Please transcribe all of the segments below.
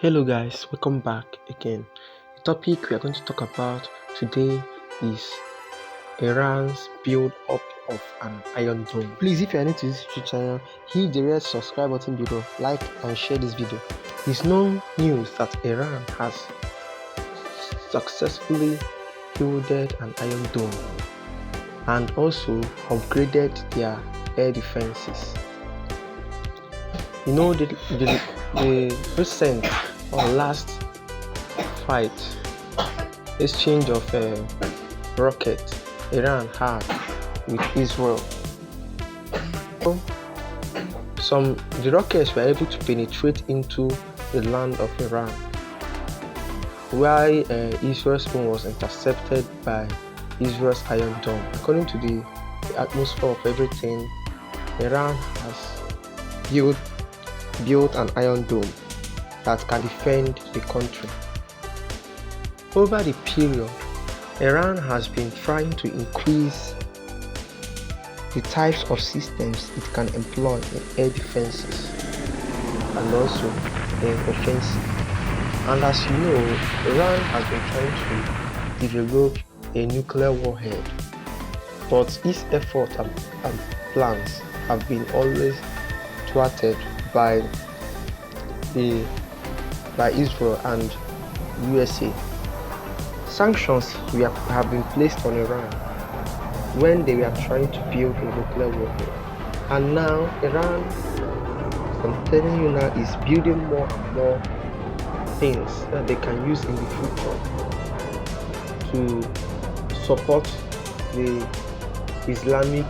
Hello guys, welcome back again. The topic we are going to talk about today is Iran's build up of an Iron Dome. Please, if you are new to this YouTube channel, hit the red subscribe button below, like and share this video. It's no news that Iran has successfully builded an Iron Dome and also upgraded their air defenses. You know, the recent or last fight exchange of rocket Iran had with Israel. The rockets were able to penetrate into the land of Iran, while Israel's own was intercepted by Israel's Iron Dome. According to the atmosphere of everything, Iran has built an Iron Dome that can defend the country. Over the period, Iran has been trying to increase the types of systems it can employ in air defenses and also in offensive. And as you know, Iran has been trying to develop a nuclear warhead, but its efforts and plans have been always thwarted by Israel and USA. Sanctions have been placed on Iran when they were trying to build a nuclear warhead, and now Iran, I'm telling you now, is building more and more things that they can use in the future to support the Islamic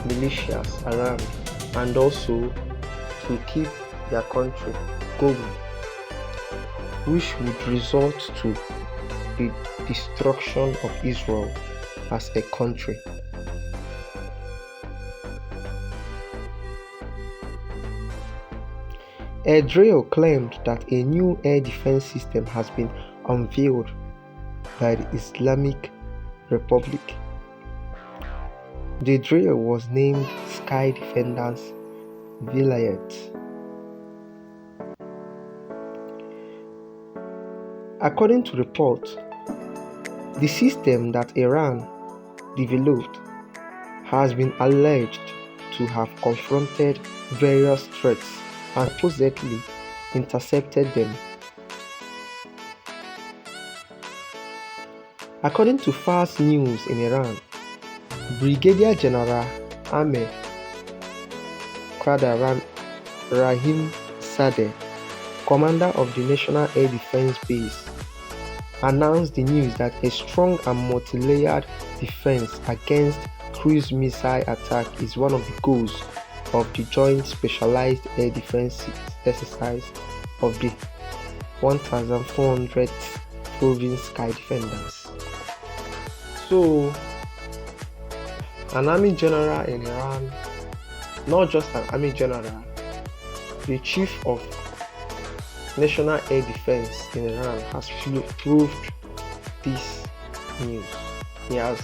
militias around and also to keep their country going, which would result to the destruction of Israel as a country. Israel claimed that a new air defense system has been unveiled by the Islamic Republic. The drill was named Sky Defenders Vilayet. According to reports, the system that Iran developed has been alleged to have confronted various threats and supposedly intercepted them. According to fast news in Iran, Brigadier General Amir Qader Rahimzadeh, commander of the National Air Defense Base, announced the news that a strong and multi-layered defense against cruise missile attack is one of the goals of the Joint Specialized Air Defense exercise of the 1,400th Province Sky Defenders. So, an army general in Iran, not just an army general, the chief of National Air Defense in Iran has proved this news. He has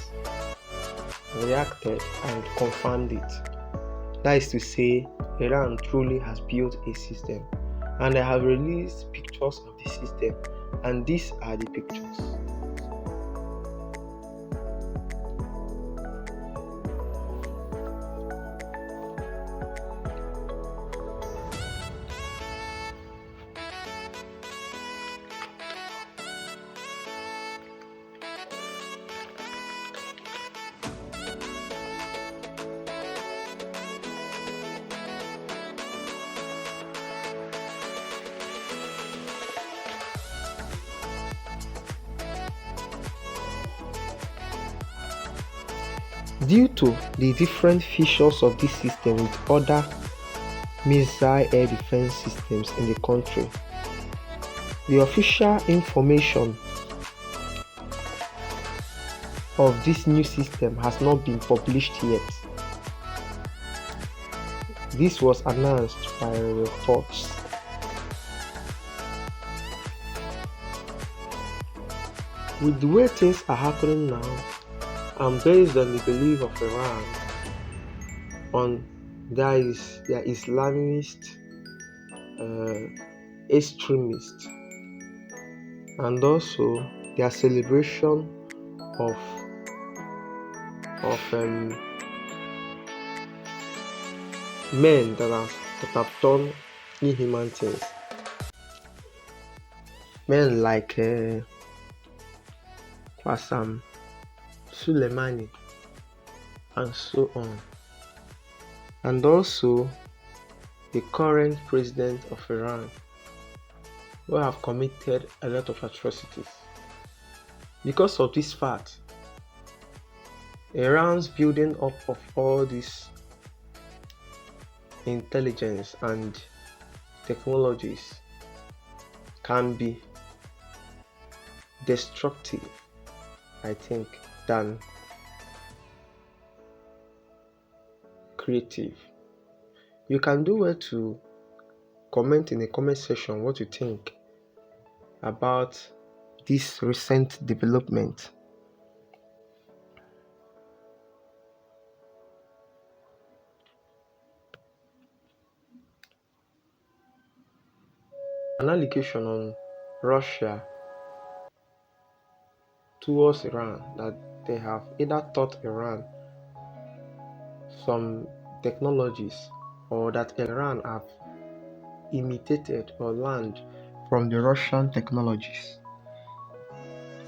reacted and confirmed it. That is to say, Iran truly has built a system, and they have released pictures of the system, and these are the pictures. Due to the different features of this system with other missile air defense systems in the country, the official information of this new system has not been published yet. This was announced by reports. With the way things are happening now, and based on the belief of Iran on their Islamist extremists, and also their celebration of men that have done inhuman things. Men like Qasem Soleimani and so on. And also the current president of Iran, who have committed a lot of atrocities. Because of this fact, Iran's building up of all this intelligence and technologies can be destructive, I think, than creative. You can do well to comment in the comment section what you think about this recent development. An allegation on Russia towards Iran that they have either taught Iran some technologies or that Iran have imitated or learned from the Russian technologies.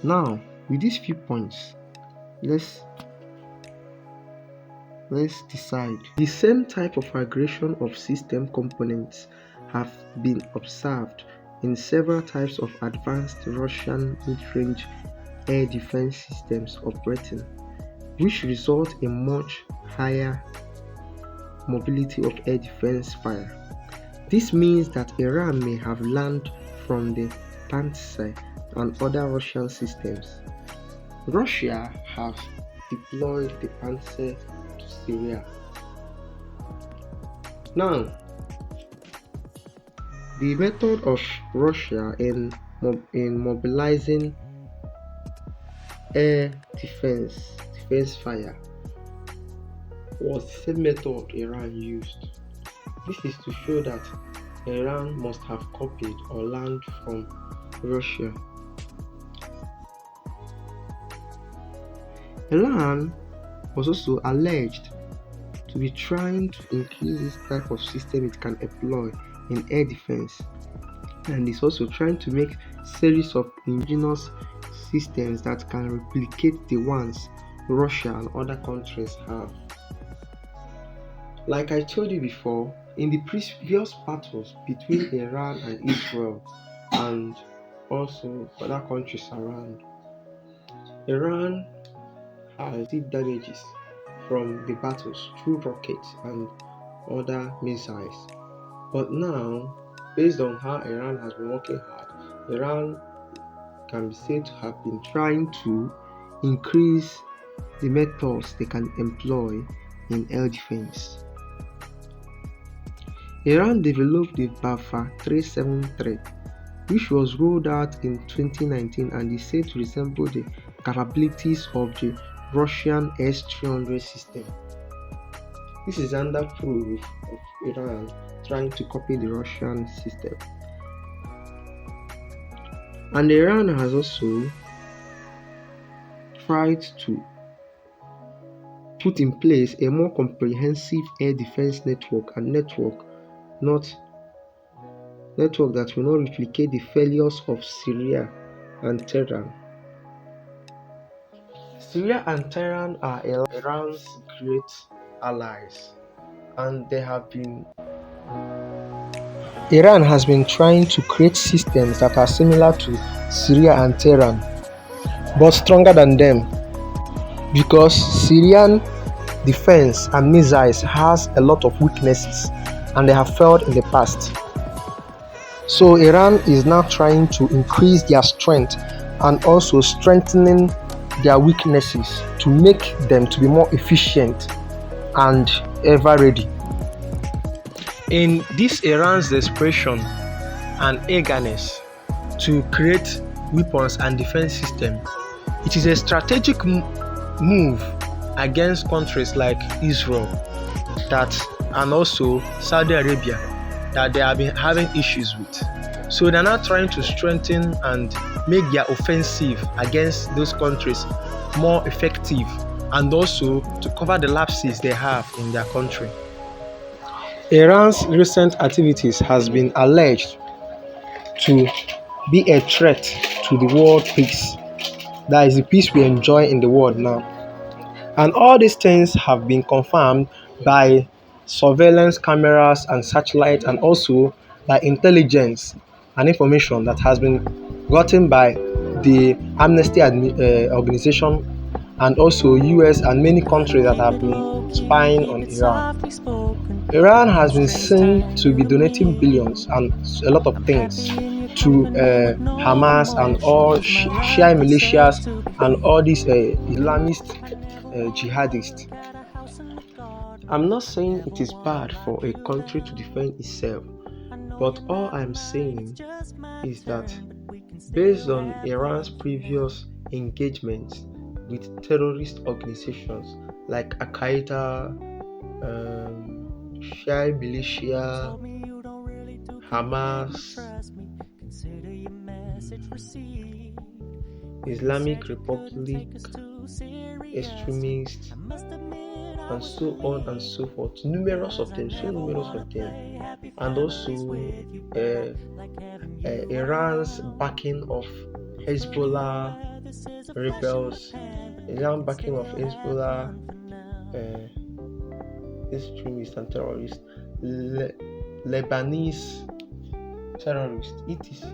Now, with these few points, let's decide. The same type of aggression of system components have been observed in several types of advanced Russian mid-range air defense systems operating, which result in much higher mobility of air defense fire. This means that Iran may have learned from the Pantsir and other Russian systems. Russia has deployed the Pantsir to Syria. Now, the method of Russia in mobilizing air defense fire was the same method Iran used. This is to show that Iran must have copied or learned from Russia. Iran was also alleged to be trying to increase this type of system it can employ in air defense, and is also trying to make series of indigenous systems that can replicate the ones Russia and other countries have. Like I told you before, in the previous battles between Iran and Israel and also other countries around, Iran has received damages from the battles through rockets and other missiles. But now, based on how Iran has been working hard, Iran can be said to have been trying to increase the methods they can employ in air defense. Iran developed the Bafa 373, which was rolled out in 2019 and is said to resemble the capabilities of the Russian S-300 system. This is under proof of Iran trying to copy the Russian system. And Iran has also tried to put in place a more comprehensive air defense network that will not replicate the failures of Syria and Tehran. Syria and Tehran are Iran's great allies, and Iran has been trying to create systems that are similar to Syria and Tehran, but stronger than them, because Syrian defense and missiles has a lot of weaknesses and they have failed in the past. So Iran is now trying to increase their strength and also strengthening their weaknesses to make them to be more efficient and ever ready. In this Iran's desperation and eagerness to create weapons and defense system, it is a strategic move against countries like Israel and also Saudi Arabia that they have been having issues with. So they're now trying to strengthen and make their offensive against those countries more effective, and also to cover the lapses they have in their country. Iran's recent activities has been alleged to be a threat to the world peace. That is the peace we enjoy in the world now. And all these things have been confirmed by surveillance cameras and satellite, and also by intelligence and information that has been gotten by the Amnesty organization, and also US and many countries that have been spying on Iran. Iran has been seen to be donating billions and a lot of things to Hamas and all Shia militias and all these Islamist jihadists. I'm not saying it is bad for a country to defend itself, but all I'm saying is that based on Iran's previous engagements with terrorist organizations like Al Qaeda, Shia militia, Hamas, Islamic Republic, extremists, and so on and so forth. Numerous of them, so numerous of them. And also Iran's backing of Hezbollah rebels, Iran backing of Hezbollah extremists and terrorists, Lebanese terrorists, etc.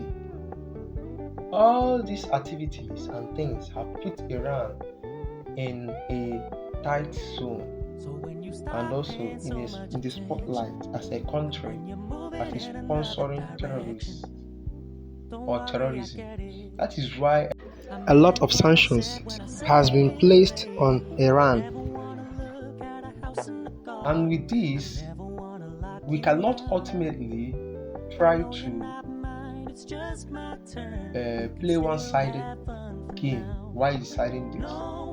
All these activities and things have put Iran in a tight zone, and also in the spotlight as a country that is sponsoring terrorists or terrorism. That is why a lot of sanctions has been placed on Iran. And with this, we cannot ultimately try to play one-sided game while deciding this,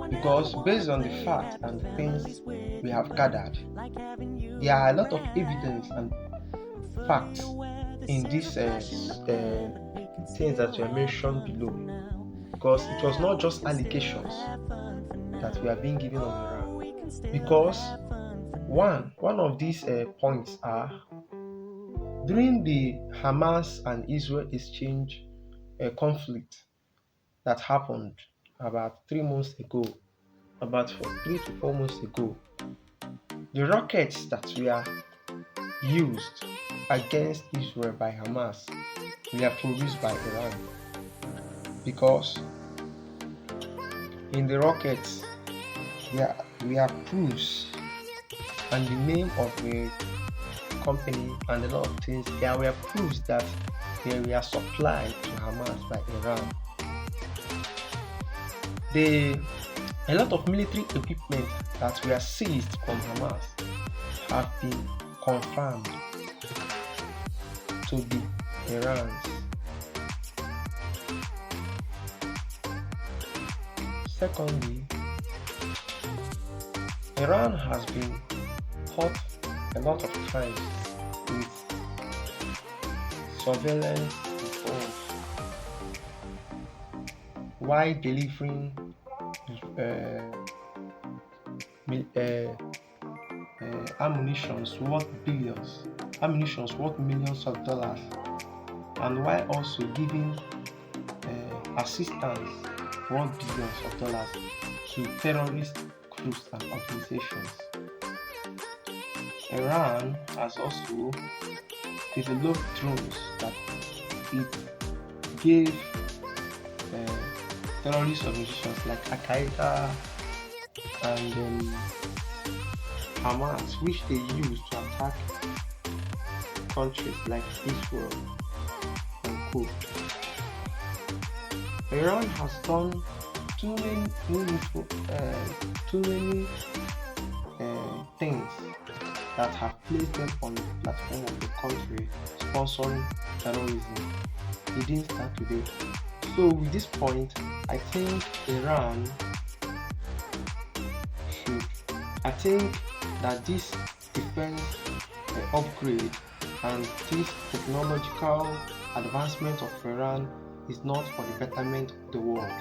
because based on the facts and the things we have gathered, there are a lot of evidence and facts in these things that were mentioned below, because it was not just allegations that we are being given on Iran. Because one of these points are during the Hamas and Israel exchange conflict that happened about 3 months ago, about 3 to 4 months ago, the rockets that were used against Israel by Hamas were produced by Iran, because in the rockets there were proofs and the name of the company and a lot of things. There were proofs that they were supplied to Hamas by Iran. A lot of military equipment that were seized from Hamas have been confirmed to be Iran's. Secondly, Iran has been caught a lot of times with surveillance reforms while delivering ammunition worth millions of dollars, and while also giving assistance worth billions of dollars to terrorist groups and organizations. Iran has also developed drones that it gave terrorist organizations like Al Qaeda and Hamas, which they use to attack countries like Israel and co. Iran has done too many things that have placed them on the platform of the country sponsoring terrorism. It didn't start today. So with this point, I think Iran should, I think that this defense upgrade and this technological advancement of Iran is not for the betterment of the world.